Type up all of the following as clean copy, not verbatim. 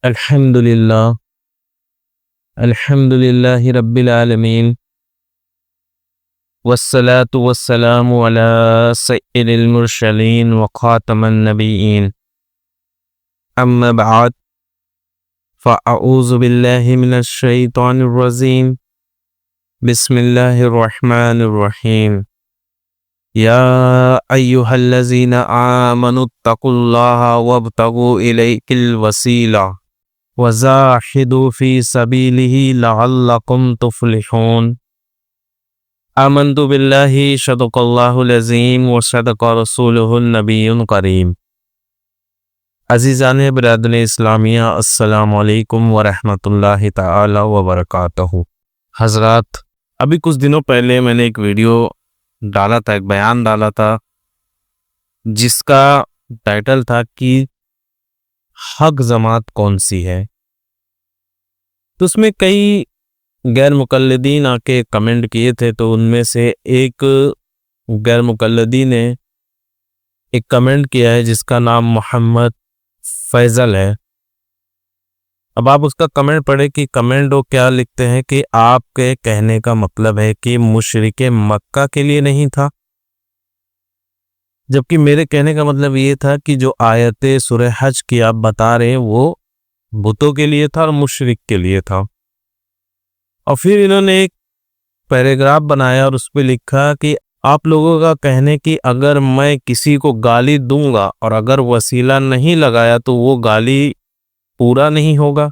الحمد للہ رب العالمین والصلاة والسلام علی سید المرسلین وخاتم النبیین اما بعد فاعوذ باللہ من الشیطان الرجیم بسم اللہ الرحمن الرحیم یا ایہا الذین آمنوا اتقوا اللہ وابتغوا الیہ الوسیلہ وَزَاحِدُوا فِي سَبِيلِهِ لَعَلَّكُمْ تُفْلِحُونَ آمنت باللہ صدق اللہ العظیم وصدق رسولہ النبی الکریم۔ عزیزان برادر اسلامیہ، السلام علیکم ورحمۃ اللہ تعالی وبرکاتہ۔ حضرات، ابھی کچھ دنوں پہلے میں نے ایک ویڈیو ڈالا تھا، ایک بیان ڈالا تھا جس کا ٹائٹل تھا کہ حق جماعت کون سی ہے۔ تو اس میں کئی غیر مقلدین آ کے کمنٹ کیے تھے، تو ان میں سے ایک غیر مقلدی نے ایک کمنٹ کیا ہے جس کا نام محمد فیضل ہے۔ اب آپ اس کا کمنٹ پڑھیں کہ کمنٹ وہ کیا لکھتے ہیں کہ آپ کے کہنے کا مطلب ہے کہ مشرک مکہ کے لیے نہیں تھا، جبکہ میرے کہنے کا مطلب یہ تھا کہ جو آیت سورہ حج کی آپ بتا رہے ہیں وہ بتوں کے لیے تھا اور مشرک کے لیے تھا۔ اور پھر انہوں نے ایک پیراگراف بنایا اور اس پہ لکھا کہ آپ لوگوں کا کہنے کہ اگر میں کسی کو گالی دوں گا اور اگر وسیلہ نہیں لگایا تو وہ گالی پورا نہیں ہوگا۔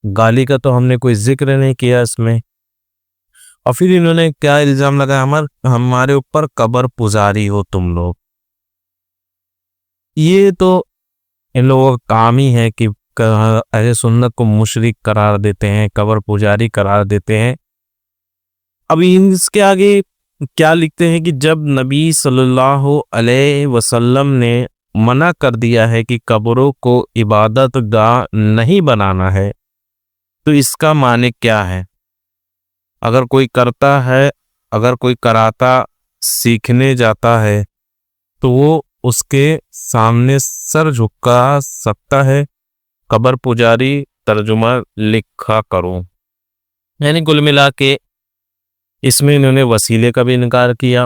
گالی کا تو ہم نے کوئی ذکر نہیں کیا اس میں۔ اور پھر انہوں نے کیا الزام لگایا، ہمارے اوپر قبر پجاری ہو تم لوگ۔ یہ تو ان لوگوں کا کام ہی ہے کہ اہل سنت کو مشرک قرار دیتے ہیں، قبر پجاری قرار دیتے ہیں۔ اب اس کے آگے کیا لکھتے ہیں کہ جب نبی صلی اللہ علیہ وسلم نے منع کر دیا ہے کہ قبروں کو عبادت گاہ نہیں بنانا ہے، تو اس کا معنی کیا ہے؟ اگر کوئی کرتا ہے، اگر کوئی کراتا سیکھنے جاتا ہے تو وہ اس کے سامنے سر جھکا سکتا ہے۔ قبر پجاری ترجمہ لکھا کروں، یعنی کل ملا کے اس میں انہوں نے وسیلے کا بھی انکار کیا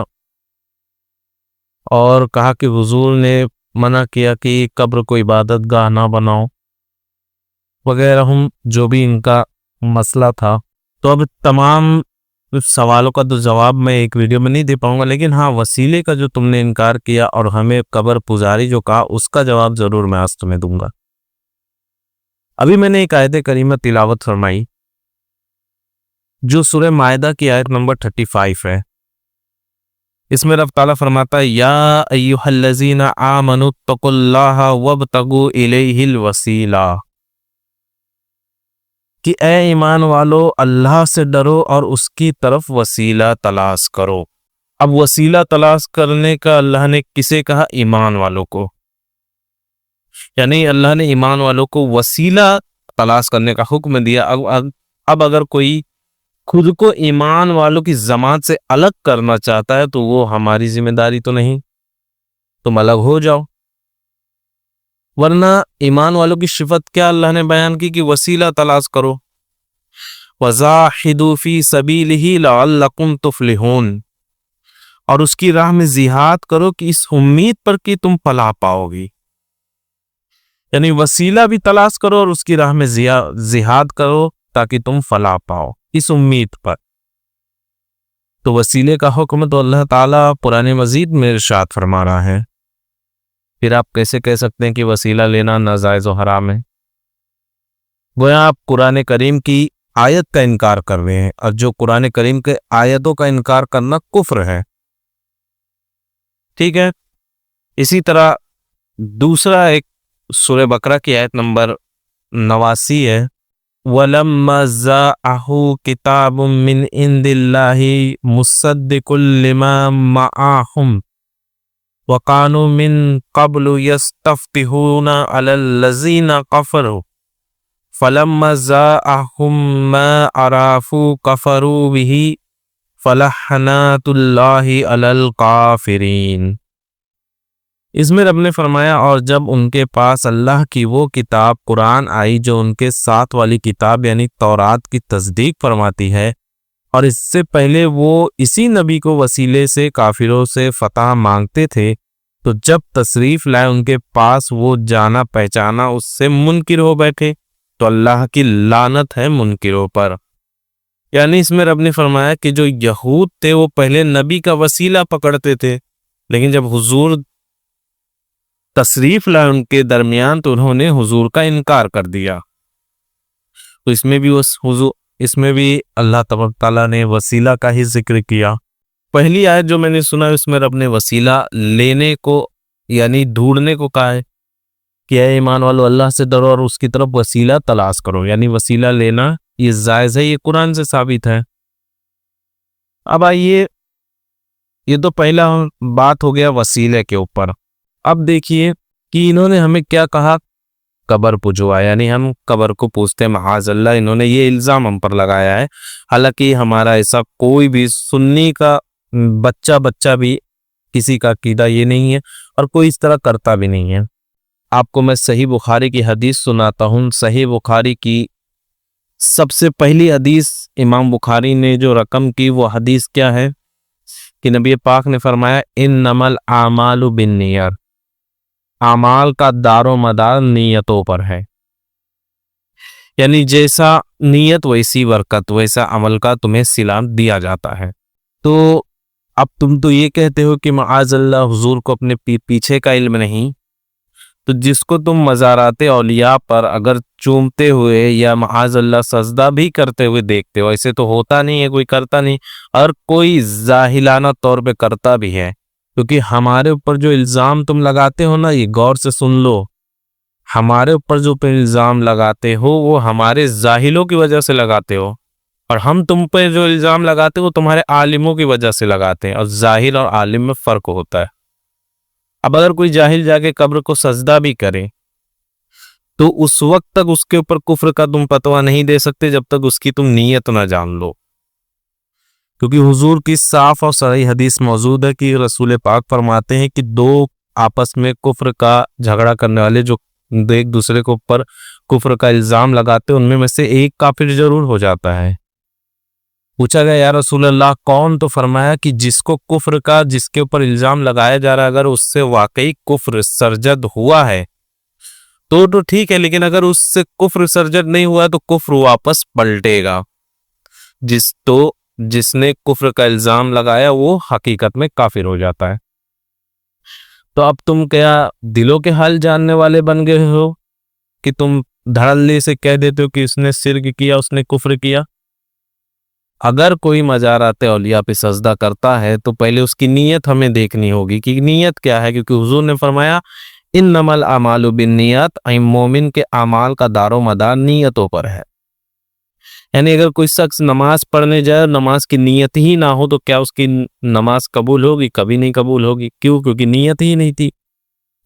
اور کہا کہ حضور نے منع کیا کہ قبر کو عبادت گاہ نہ بناؤ وغیرہ، جو بھی ان کا مسئلہ تھا۔ تو اب تمام سوالوں کا تو جواب میں ایک ویڈیو میں نہیں دے پاؤں گا، لیکن ہاں وسیلے کا جو تم نے انکار کیا اور ہمیں قبر پجاری جو کہا اس کا جواب ضرور میں آج تمہیں دوں گا۔ ابھی میں نے ایک آیت کریمہ تلاوت فرمائی جو سورہ مائدہ کی آیت نمبر 35 ہے۔ اس میں رب تعالیٰ فرماتا ہے یا ایھا الذین آمنوا اتقوا اللہ وابتغوا الیہ الوسیلہ، کہ اے ایمان والو اللہ سے ڈرو اور اس کی طرف وسیلہ تلاش کرو۔ اب وسیلہ تلاش کرنے کا اللہ نے کسے کہا؟ ایمان والوں کو، یعنی اللہ نے ایمان والوں کو وسیلہ تلاش کرنے کا حکم دیا۔ اب اگر کوئی خود کو ایمان والوں کی جماعت سے الگ کرنا چاہتا ہے تو وہ ہماری ذمہ داری تو نہیں، تم الگ ہو جاؤ۔ ورنہ ایمان والوں کی صفت کیا اللہ نے بیان کی کہ وسیلہ تلاش کرو، وَزَاحِدُوا فِي سَبِيلِهِ لَعَلَّكُمْ تُفْلِحُونَ، اور اس کی راہ میں جہاد کرو کہ اس امید پر کہ تم فلاح پاؤ گی۔ یعنی وسیلہ بھی تلاش کرو اور اس کی راہ میں جہاد کرو تاکہ تم فلاح پاؤ اس امید پر۔ تو وسیلے کا حکم تو اللہ تعالیٰ قرآن مجید میں ارشاد فرما رہا ہے، پھر آپ کیسے کہہ سکتے ہیں کہ وسیلہ لینا ناجائز و حرام ہے؟ گویا آپ قرآن کریم کی آیت کا انکار کر رہے ہیں، اور جو قرآن کریم کے آیتوں کا انکار کرنا کفر ہے۔ ٹھیک ہے، اسی طرح دوسرا ایک سورہ بقرہ کی آیت نمبر 89 ہے، وَلَمَّا جَاءَهُ كِتَابٌ مِّنْ عِندِ اللَّهِ مُصَدِّقٌ لِّمَا مَعَهُمْ وَكَانُوا مِن قَبْلُ يَسْتَفْتِحُونَ عَلَى الَّذِينَ كَفَرُوا فَلَمَّا جَاءَهُم مَّا عَرَفُوا كَفَرُوا بِهِ فَلَعْنَةُ اللَّهِ عَلَى الْكَافِرِينَ۔ اس میں رب نے فرمایا اور جب ان کے پاس اللہ کی وہ کتاب قرآن آئی جو ان کے ساتھ والی کتاب یعنی تورات کی تصدیق فرماتی ہے، اور اس سے پہلے وہ اسی نبی کو وسیلے سے کافروں سے فتح مانگتے تھے، تو جب تشریف لائے ان کے پاس وہ جانا پہچانا اس سے منکر ہو بیٹھے، تو اللہ کی لعنت ہے منکروں پر۔ یعنی اس میں رب نے فرمایا کہ جو یہود تھے وہ پہلے نبی کا وسیلہ پکڑتے تھے، لیکن جب حضور تشریف لائے ان کے درمیان تو انہوں نے حضور کا انکار کر دیا۔ تو اس میں بھی اللہ تبارک تعالیٰ نے وسیلہ کا ہی ذکر کیا۔ پہلی آیت جو میں نے سنا اس میں رب نے وسیلہ لینے کو یعنی ڈھونڈنے کو کہا ہے کہ اے ایمان والو اللہ سے ڈرو اور اس کی طرف وسیلہ تلاش کرو، یعنی وسیلہ لینا یہ جائز ہے، یہ قرآن سے ثابت ہے۔ اب آئیے، یہ تو پہلا بات ہو گیا وسیلے کے اوپر۔ اب دیکھیے کہ انہوں نے ہمیں کیا کہا، قبر پجوا، یعنی ہم قبر کو پوجتے، معاذ اللہ انہوں نے یہ الزام ہم پر لگایا ہے۔ حالانکہ ہمارا ایسا کوئی بھی سنی کا بچہ بھی کسی کا عقیدہ یہ نہیں ہے اور کوئی اس طرح کرتا بھی نہیں ہے۔ آپ کو میں صحیح بخاری کی حدیث سناتا ہوں۔ صحیح بخاری کی سب سے پہلی حدیث امام بخاری نے جو رقم کی وہ حدیث کیا ہے کہ نبی پاک نے فرمایا انما الاعمال بالنیات، اعمال کا دار و مدار نیتوں پر ہے، یعنی جیسا نیت ویسی برکت، ویسا عمل کا تمہیں صلہ دیا جاتا ہے۔ تو اب تم تو یہ کہتے ہو کہ معاذ اللہ حضور کو اپنے پیچھے کا علم نہیں، تو جس کو تم مزارات اولیاء پر اگر چومتے ہوئے یا معاذ اللہ سجدہ بھی کرتے ہوئے دیکھتے ہو، ایسے تو ہوتا نہیں ہے، کوئی کرتا نہیں، اور کوئی جاہلانہ طور پہ کرتا بھی ہے، کیونکہ ہمارے اوپر جو الزام تم لگاتے ہو نا، یہ غور سے سن لو، ہمارے اوپر جو الزام لگاتے ہو وہ ہمارے جاہلوں کی وجہ سے لگاتے ہو، اور ہم تم پہ جو الزام لگاتے ہو تمہارے عالموں کی وجہ سے لگاتے ہیں، اور ظاہر اور عالم میں فرق ہوتا ہے۔ اب اگر کوئی جاہل جا کے قبر کو سجدہ بھی کرے تو اس وقت تک اس کے اوپر کفر کا تم فتویٰ نہیں دے سکتے جب تک اس کی تم نیت نہ جان لو، کیونکہ حضور کی صاف اور صریح حدیث موجود ہے کہ رسول پاک فرماتے ہیں کہ دو آپس میں کفر کا جھگڑا کرنے والے جو ایک دوسرے کے اوپر کفر کا الزام لگاتے ان میں سے ایک کافر ضرور ہو جاتا ہے۔ پوچھا گیا یا رسول اللہ کون؟ تو فرمایا کہ جس کو کفر کا، جس کے اوپر الزام لگایا جا رہا ہے، اگر اس سے واقعی کفر سرزد ہوا ہے تو ٹھیک ہے، لیکن اگر اس سے کفر سرزد نہیں ہوا تو کفر واپس پلٹے گا۔ جس نے کفر کا الزام لگایا وہ حقیقت میں کافر ہو جاتا ہے۔ تو اب تم کیا دلوں کے حال جاننے والے بن گئے ہو کہ تم دھڑلے سے کہہ دیتے ہو کہ اس نے شرک کیا، اس نے کفر کیا؟ اگر کوئی مزارات اولیاء پہ سجدہ کرتا ہے تو پہلے اس کی نیت ہمیں دیکھنی ہوگی کہ نیت کیا ہے، کیونکہ حضور نے فرمایا انما الاعمال بالنیات، مومن کے اعمال کا دار و مدار نیتوں پر ہے۔ یعنی اگر کوئی شخص نماز پڑھنے جائے اور نماز کی نیت ہی نہ ہو تو کیا اس کی نماز قبول ہوگی؟ کبھی نہیں قبول ہوگی۔ کیوں؟ کیونکہ نیت ہی نہیں تھی۔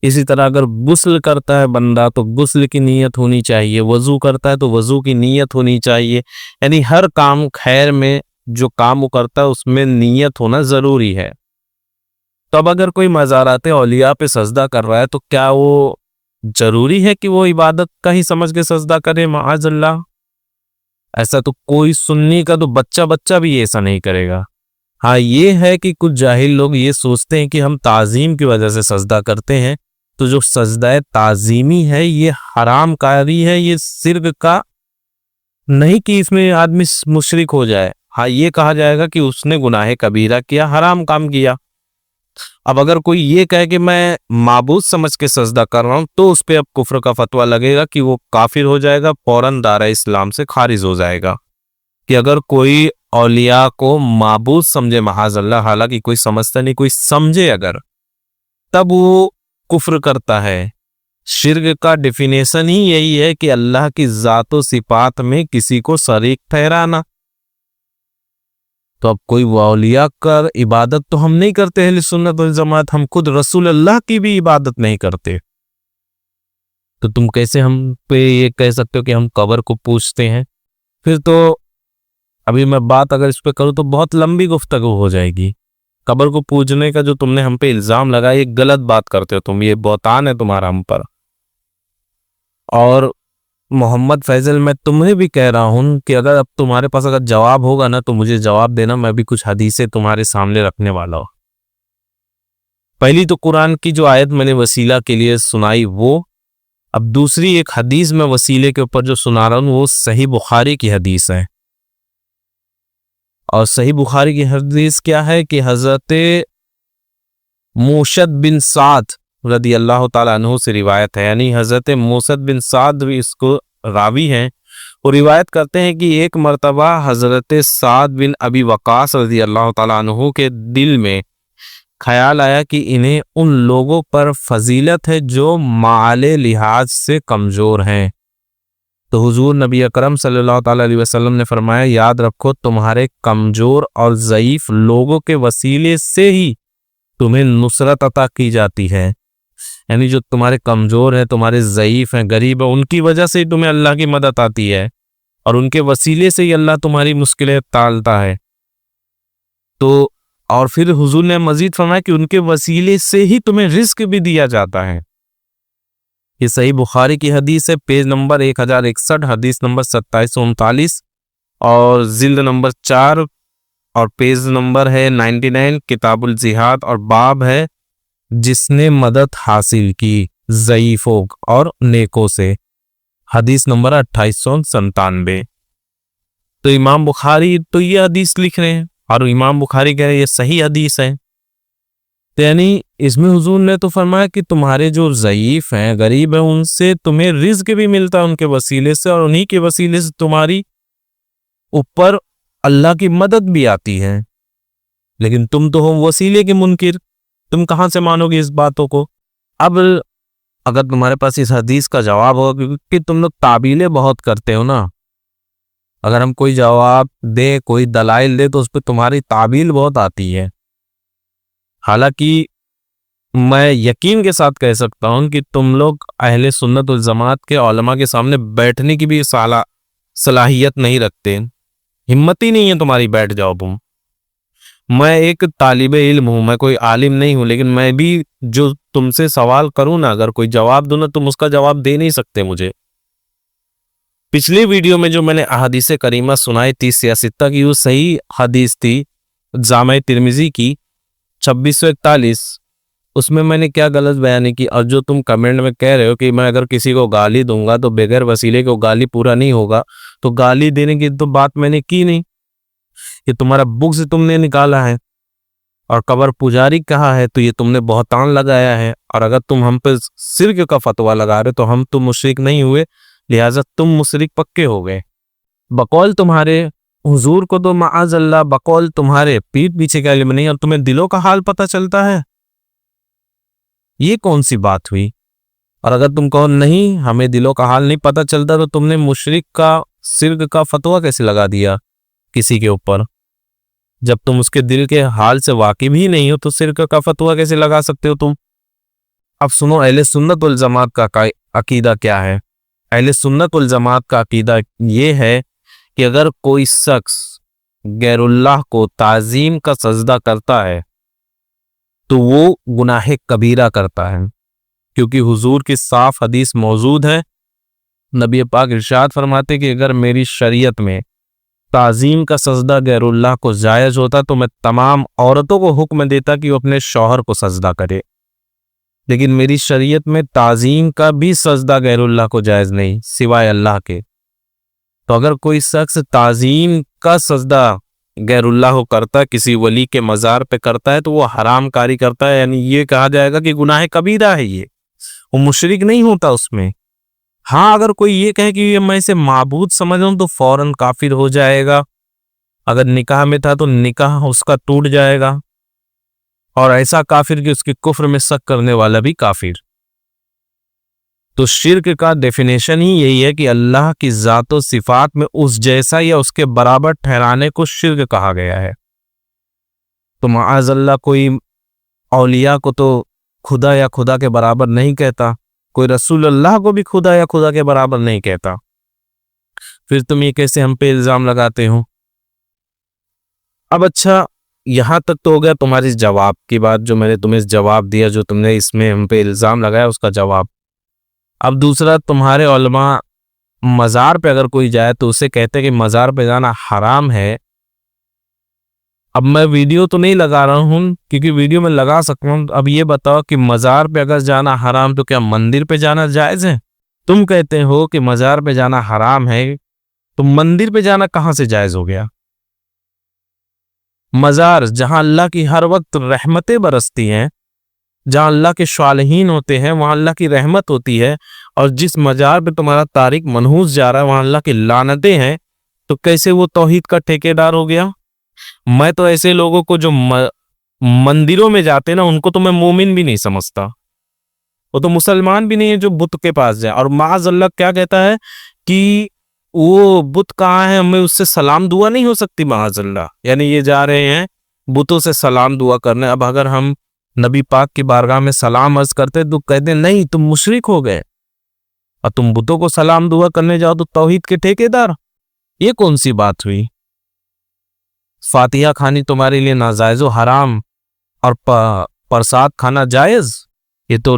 اسی طرح اگر غسل کرتا ہے بندہ تو غسل کی نیت ہونی چاہیے، وضو کرتا ہے تو وضو کی نیت ہونی چاہیے، یعنی ہر کام خیر میں جو کام وہ کرتا ہے اس میں نیت ہونا ضروری ہے۔ تو اب اگر کوئی مزارات اولیاء پہ سجدہ کر رہا ہے تو کیا وہ ضروری ہے کہ وہ عبادت کا ہی سمجھ کے سجدہ کرے؟ معاذ اللہ، ایسا تو کوئی سنی کا تو بچہ بھی ایسا نہیں کرے گا۔ ہاں یہ ہے کہ کچھ جاہل لوگ یہ سوچتے ہیں کہ ہم تعظیم کی وجہ سے سجدہ کرتے ہیں، تو جو سجدہ تعظیمی ہے یہ حرام کاری ہے، یہ شرک کا نہیں کہ اس میں آدمی مشرک ہو جائے، ہاں یہ کہا جائے گا کہ اس نے گناہ کبیرہ کیا، حرام کام کیا۔ اب اگر کوئی یہ کہے کہ میں معبود سمجھ کے سجدہ کر رہا ہوں تو اس پہ اب کفر کا فتویٰ لگے گا کہ وہ کافر ہو جائے گا، فوراً دائرہ اسلام سے خارج ہو جائے گا۔ کہ اگر کوئی اولیاء کو معبود سمجھے معاذ اللہ، حالانکہ کوئی سمجھتا نہیں، کوئی سمجھے اگر، تب وہ کفر کرتا ہے۔ شرک کا ڈیفینیشن ہی یہی ہے کہ اللہ کی ذات و صفات میں کسی کو شریک ٹھہرانا۔ تو اب کوئی اولیاء کا عبادت تو ہم نہیں کرتے، اہل سنت والجماعت، ہم خود رسول اللہ کی بھی عبادت نہیں کرتے، تو تم کیسے ہم پہ یہ کہہ سکتے ہو کہ ہم قبر کو پوجتے ہیں؟ پھر تو ابھی میں بات اگر اس پہ کروں تو بہت لمبی گفتگو ہو جائے گی، قبر کو پوجنے کا جو تم نے ہم پہ الزام لگایا یہ غلط بات کرتے ہو تم، یہ بہتان ہے تمہارا ہم پر. اور محمد فیضل میں تمہیں بھی کہہ رہا ہوں کہ اگر اب تمہارے پاس اگر جواب ہوگا نا تو مجھے جواب دینا، میں بھی کچھ حدیثیں تمہارے سامنے رکھنے والا ہوں. پہلی تو قرآن کی جو آیت میں نے وسیلہ کے لیے سنائی وہ، اب دوسری ایک حدیث میں وسیلے کے اوپر جو سنا رہا ہوں وہ صحیح بخاری کی حدیث ہے. اور صحیح بخاری کی حدیث کیا ہے کہ حضرت موشد بن سعد رضی اللہ تعالیٰ عنہ سے روایت ہے، یعنی حضرت موشد بن سعد بھی اس کو راوی ہیں. وہ روایت کرتے ہیں کہ ایک مرتبہ حضرت سعد بن ابی وقاص رضی اللہ تعالیٰ عنہ کے دل میں خیال آیا کہ انہیں ان لوگوں پر فضیلت ہے جو مالی لحاظ سے کمزور ہیں. تو حضور نبی اکرم صلی اللہ تعالیٰ علیہ وسلم نے فرمایا یاد رکھو تمہارے کمزور اور ضعیف لوگوں کے وسیلے سے ہی تمہیں نصرت عطا کی جاتی ہے. یعنی جو تمہارے کمزور ہیں، تمہارے ضعیف ہیں، غریب ہیں، ان کی وجہ سے ہی تمہیں اللہ کی مدد آتی ہے اور ان کے وسیلے سے ہی اللہ تمہاری مشکلیں ٹالتا ہے. تو اور پھر حضور نے مزید فرمایا کہ ان کے وسیلے سے ہی تمہیں رزق بھی دیا جاتا ہے. یہ صحیح بخاری کی حدیث ہے، پیج نمبر 1061، حدیث نمبر 2739 اور جلد نمبر 4 اور پیج نمبر ہے 99، کتاب الجہاد، اور باب ہے جس نے مدد حاصل کی ضعیفوں اور نیکوں سے، حدیث نمبر 2897. تو امام بخاری تو یہ حدیث لکھ رہے ہیں اور امام بخاری کہہ رہے ہیں یہ صحیح حدیث ہے. تو یعنی اس میں حضور نے تو فرمایا کہ تمہارے جو ضعیف ہیں، غریب ہیں، ان سے تمہیں رزق بھی ملتا ہے ان کے وسیلے سے، اور انہی کے وسیلے سے تمہاری اوپر اللہ کی مدد بھی آتی ہے. لیکن تم تو ہو وسیلے کے منکر، تم کہاں سے مانو گے اس باتوں کو؟ اب اگر تمہارے پاس اس حدیث کا جواب ہوگا، کیونکہ تم لوگ تعبیلیں بہت کرتے ہو نا، اگر ہم کوئی جواب دیں، کوئی دلائل دے تو اس پہ تمہاری تعبیل بہت آتی ہے. حالانکہ میں یقین کے ساتھ کہہ سکتا ہوں کہ تم لوگ اہل سنت والجماعت کے علماء کے سامنے بیٹھنے کی بھی صلاحیت نہیں رکھتے، ہمت ہی نہیں ہے تمہاری بیٹھ جاؤ تم. میں ایک طالب علم ہوں، میں کوئی عالم نہیں ہوں، لیکن میں بھی جو تم سے سوال کروں نا، اگر کوئی جواب دوں نا تم اس کا جواب دے نہیں سکتے مجھے. پچھلی ویڈیو میں جو میں نے احادیث کریمہ سنائی تھی سیاستہ کی، وہ صحیح حدیث تھی جامع ترمذی کی 2641. اس میں نے کیا غلط بیانی کی؟ اور جو تم کمنٹ میں کہہ رہے ہو کہ میں اگر کسی کو گالی دوں گا تو بغیر وسیلے کو گالی پورا نہیں ہوگا، تو گالی دینے کی تو بات میں نے کی نہیں. یہ تمہارا بک سے تم نے نکالا ہے، اور قبر پجاری کہا ہے تو یہ تم نے بہتان لگایا ہے. اور اگر تم ہم پہ شرک کا فتویٰ لگا رہے تو ہم تم مشرک نہیں ہوئے، لہٰذا تم مشرک پکے ہو گئے. بقول تمہارے حضور کو تو معاذ اللہ، بقول تمہارے پیٹ پیچھے کا علم نہیں اور تمہیں دلوں کا حال پتہ چلتا ہے. یہ کون سی بات ہوئی؟ اور اگر تم کہو نہیں ہمیں دلوں کا حال نہیں پتہ چلتا تو تم نے مشرک کا شرک کا فتویٰ کیسے لگا دیا کسی کے اوپر؟ جب تم اس کے دل کے حال سے واقف ہی نہیں ہو تو شرک کا فتویٰ کیسے لگا سکتے ہو تم؟ اب سنو اہل سنت والجماعت کا عقیدہ کیا ہے. اہل سنت والجماعت کا عقیدہ یہ ہے کہ اگر کوئی شخص غیر اللہ کو تعظیم کا سجدہ کرتا ہے تو وہ گناہ کبیرہ کرتا ہے، کیونکہ حضور کی صاف حدیث موجود ہے. نبی پاک ارشاد فرماتے کہ اگر میری شریعت میں تعظیم کا سجدہ غیر اللہ کو جائز ہوتا تو میں تمام عورتوں کو حکم دیتا کہ وہ اپنے شوہر کو سجدہ کرے، لیکن میری شریعت میں تعظیم کا بھی سجدہ غیر اللہ کو جائز نہیں سوائے اللہ کے. تو اگر کوئی شخص تعظیم کا سجدہ غیر اللہ کو کرتا ہے، کسی ولی کے مزار پہ کرتا ہے، تو وہ حرام کاری کرتا ہے، یعنی یہ کہا جائے گا کہ گناہ کبیرہ ہے، یہ وہ مشرک نہیں ہوتا اس میں. ہاں اگر کوئی یہ کہے کہ میں اسے معبود سمجھ رہا ہوں تو فوراً کافر ہو جائے گا. اگر نکاح میں تھا تو نکاح اس کا ٹوٹ جائے گا، اور ایسا کافر کہ اس کے کفر میں شک کرنے والا بھی کافر. تو شرک کا ڈیفینیشن ہی یہی ہے کہ اللہ کی ذات و صفات میں اس جیسا یا اس کے برابر ٹھہرانے کو شرک کہا گیا ہے. تو معاذ اللہ کوئی اولیاء کو تو خدا یا خدا کے برابر نہیں کہتا، کوئی رسول اللہ کو بھی خدا یا خدا کے برابر نہیں کہتا. پھر تم یہ کیسے ہم پہ الزام لگاتے ہو؟ اب اچھا، یہاں تک تو ہو گیا تمہاری جواب کی بات، جو میں نے تمہیں جواب دیا، جو تم نے اس میں ہم پہ الزام لگایا اس کا جواب۔ اب دوسرا، تمہارے علماء مزار پہ اگر کوئی جائے تو اسے کہتے ہیں کہ مزار پہ جانا حرام ہے۔ اب میں ویڈیو تو نہیں لگا رہا ہوں کیونکہ ویڈیو میں لگا سکتا ہوں، اب یہ بتاؤ کہ مزار پہ اگر جانا حرام تو کیا مندر پہ جانا جائز ہے؟ تم کہتے ہو کہ مزار پہ جانا حرام ہے، تو مندر پہ جانا کہاں سے جائز ہو گیا؟ مزار جہاں اللہ کی ہر وقت رحمتیں برستی ہیں، جہاں اللہ کے صالحین ہوتے ہیں، وہاں اللہ کی رحمت ہوتی ہے، اور جس مزار پہ تمہارا طارق منحوس جا رہا ہے وہاں اللہ کی لعنتیں ہیں، تو کیسے وہ توحید کا ٹھیکیدار ہو گیا؟ میں تو ایسے لوگوں کو جو مندروں میں جاتے ہیں نا، ان کو تو میں مومن بھی نہیں سمجھتا، وہ تو مسلمان بھی نہیں ہے جو بت کے پاس جائے۔ اور معاذ اللہ کیا کہتا ہے کہ وہ بت کہاں ہے، ہمیں اس سے سلام دعا نہیں ہو سکتی، معاذ اللہ، یعنی یہ جا رہے ہیں بتوں سے سلام دعا کرنے۔ اب اگر ہم نبی پاک کی بارگاہ میں سلام عرض کرتے تو کہتے نہیں تم مشرک ہو گئے، اور تم بتوں کو سلام دعا کرنے جاؤ تو توحید کے ٹھیکیدار، یہ کون سی بات ہوئی؟ فاتحہ کھانی تمہارے لیے ناجائز و حرام، اور پرساد کھانا جائز، یہ تو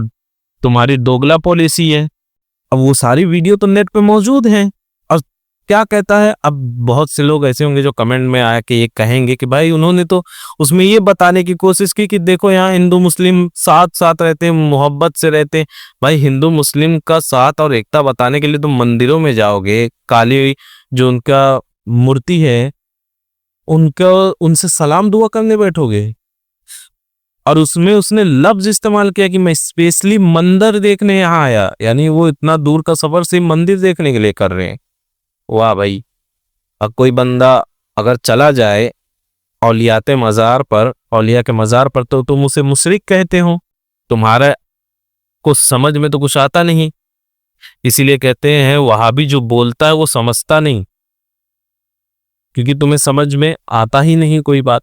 تمہاری دوگلا پالیسی ہے۔ اب وہ ساری ویڈیو تو نیٹ پہ موجود ہیں، اور کیا کہتا ہے، اب بہت سے لوگ ایسے ہوں گے جو کمنٹ میں آیا کہ یہ کہیں گے کہ بھائی انہوں نے تو اس میں یہ بتانے کی کوشش کی کہ دیکھو یہاں ہندو مسلم ساتھ ساتھ رہتے ہیں، محبت سے رہتے ہیں۔ بھائی ہندو مسلم کا ساتھ اور ایکتا بتانے کے لیے تم مندروں میں جاؤ گے، کالی جو ان کا مورتی ہے ان سے سلام دعا کرنے بیٹھو گے، اور اس میں اس نے لفظ استعمال کیا کہ میں اسپیشلی مندر دیکھنے یہاں آیا، یعنی وہ اتنا دور کا سفر سے مندر دیکھنے کے لیے کر رہے ہیں۔ واہ بھائی، اب کوئی بندہ اگر چلا جائے اولیاء کے مزار پر تو تم اسے مشرک کہتے ہو، تمہارا کو سمجھ میں تو کچھ آتا نہیں، اسی لیے کہتے ہیں وہابی جو بولتا ہے وہ سمجھتا نہیں، کیونکہ تمہیں سمجھ میں آتا ہی نہیں کوئی بات۔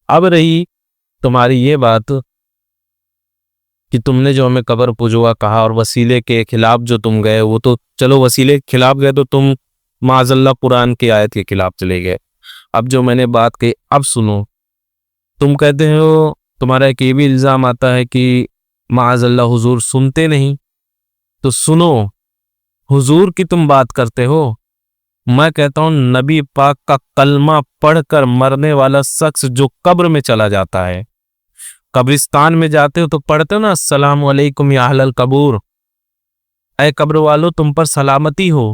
اب رہی تمہاری یہ بات کہ تم نے جو ہمیں قبر پجوا کہا اور وسیلے کے خلاف جو تم گئے، وہ تو چلو وسیلے کے خلاف گئے تو تم معاذ اللہ قرآن کی آیت کے خلاف چلے گئے۔ اب جو میں نے بات کہی اب سنو، تم کہتے ہو، تمہارا ایک یہ بھی الزام آتا ہے کہ معاذ اللہ حضور سنتے نہیں، تو سنو، حضور کی تم بات کرتے ہو، میں کہتا ہوں نبی پاک کا کلمہ پڑھ کر مرنے والا شخص جو قبر میں چلا جاتا ہے، قبرستان میں جاتے ہو تو پڑھتے ہو نا السلام علیکم یا اہل القبور، اے قبر والو تم پر سلامتی ہو،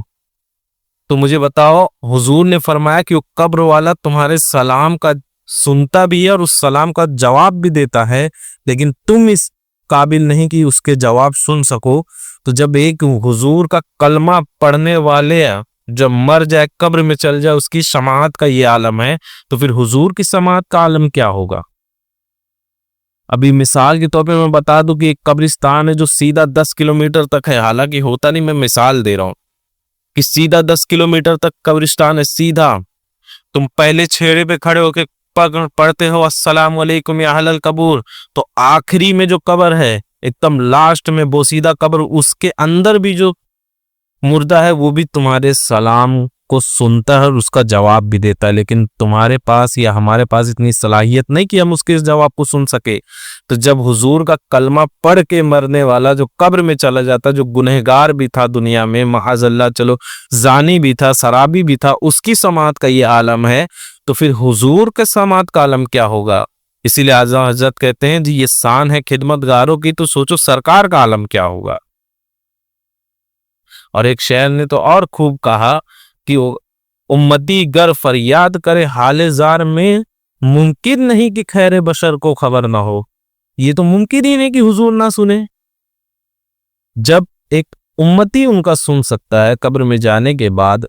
تو مجھے بتاؤ حضور نے فرمایا کہ وہ قبر والا تمہارے سلام کا سنتا بھی ہے اور اس سلام کا جواب بھی دیتا ہے، لیکن تم اس قابل نہیں کہ اس کے جواب سن سکو۔ تو جب ایک حضور کا کلمہ پڑھنے والے جب مر جائے، قبر میں چل جائے، اس کی سماعت کا یہ عالم ہے، تو پھر حضور کی سماعت کا عالم کیا ہوگا؟ ابھی مثال کے طور پہ میں بتا دوں کہ ایک قبرستان ہے جو سیدھا 10 کلومیٹر تک ہے، حالانکہ ہوتا نہیں، میں مثال دے رہا ہوں کہ سیدھا 10 کلومیٹر تک قبرستان ہے، سیدھا تم پہلے چھیڑے پہ کھڑے ہو کے پڑھتے ہو السلام علیکم یا اہل القبور، تو آخری میں جو قبر ہے ایک دم لاسٹ میں بوسیدہ قبر، اس کے اندر بھی جو مردہ ہے وہ بھی تمہارے سلام کو سنتا ہے اور اس کا جواب بھی دیتا ہے، لیکن تمہارے پاس یا ہمارے پاس اتنی صلاحیت نہیں کہ ہم اس کے جواب کو سن سکے۔ تو جب حضور کا کلمہ پڑھ کے مرنے والا جو قبر میں چلا جاتا، جو گنہگار بھی تھا دنیا میں، معاذ اللہ چلو زانی بھی تھا، شرابی بھی تھا، اس کی سماعت کا یہ عالم ہے، تو پھر حضور کے سماعت کا عالم کیا ہوگا؟ اسی لیے اعلیٰ حضرت کہتے ہیں جی یہ شان ہے خدمت گاروں کی، تو سوچو سرکار کا عالم کیا ہوگا۔ اور ایک شاعر نے تو اور خوب کہا کہ امتی گر فریاد کرے حال زار میں، ممکن نہیں کہ خیر بشر کو خبر نہ ہو۔ یہ تو ممکن ہی نہیں کہ حضور نہ سنے، جب ایک امتی ان کا سن سکتا ہے قبر میں جانے کے بعد۔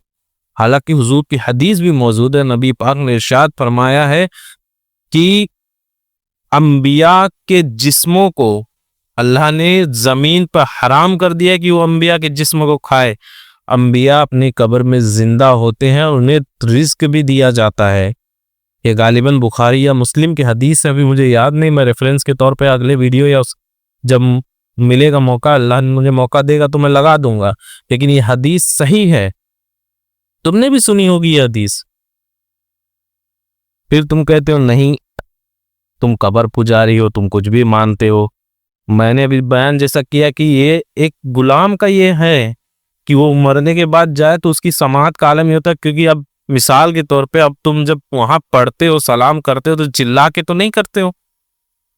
حالانکہ حضور کی حدیث بھی موجود ہے، نبی پاک نے ارشاد فرمایا ہے کہ انبیاء کے جسموں کو اللہ نے زمین پر حرام کر دیا کہ وہ انبیاء کے جسم کو کھائے۔ انبیاء اپنی قبر میں زندہ ہوتے ہیں اور انہیں رزق بھی دیا جاتا ہے۔ یہ غالباً بخاری یا مسلم کی حدیث ہے، ابھی مجھے یاد نہیں، میں ریفرنس کے طور پہ اگلے ویڈیو یا جب ملے گا موقع، اللہ نے مجھے موقع دے گا تو میں لگا دوں گا، لیکن یہ حدیث صحیح ہے، تم نے بھی سنی ہوگی یہ حدیث۔ پھر تم کہتے ہو نہیں تم قبر پجاری ہو، تم کچھ بھی مانتے ہو۔ میں نے ابھی بیان جیسا کیا کہ یہ ایک غلام کا یہ ہے کہ وہ مرنے کے بعد جائے تو اس کی سماعت کا عالم ہی ہوتا ہے، کیونکہ اب مثال کے طور پہ اب تم جب وہاں پڑھتے ہو سلام کرتے ہو تو چلا کے تو نہیں کرتے ہو،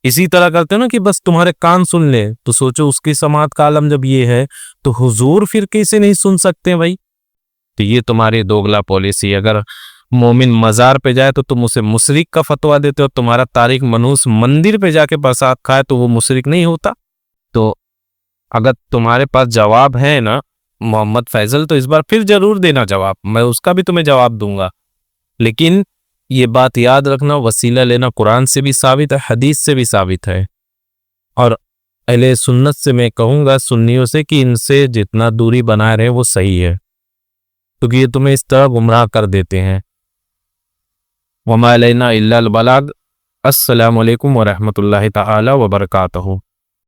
اسی طرح کرتے ہو نا کہ بس تمہارے کان سن لے، تو سوچو اس کی سماعت کا عالم جب یہ ہے تو حضور پھر کیسے نہیں سن سکتے بھائی؟ تو یہ تمہاری دوگلا پالیسی۔ اگر مومن مزار پہ جائے تو تم اسے مشرک کا فتویٰ دیتے ہو، تمہارا تارک منوس مندر پہ جا کے پرساد کھائے تو وہ مشرک نہیں ہوتا۔ تو اگر تمہارے پاس جواب ہے نا محمد فیصل تو اس بار پھر ضرور دینا جواب، میں اس کا بھی تمہیں جواب دوں گا، لیکن یہ بات یاد رکھنا وسیلہ لینا قرآن سے بھی ثابت ہے، حدیث سے بھی ثابت ہے، اور اہل سنت سے میں کہوں گا سنیوں سے کہ ان سے جتنا دوری بنائے رہے وہ صحیح ہے، کیونکہ یہ تمہیں اس طرح گمراہ کر دیتے ہیں۔ وما علینا الا البلاغ۔ السلام علیکم ورحمۃ اللہ تعالی وبرکاتہ۔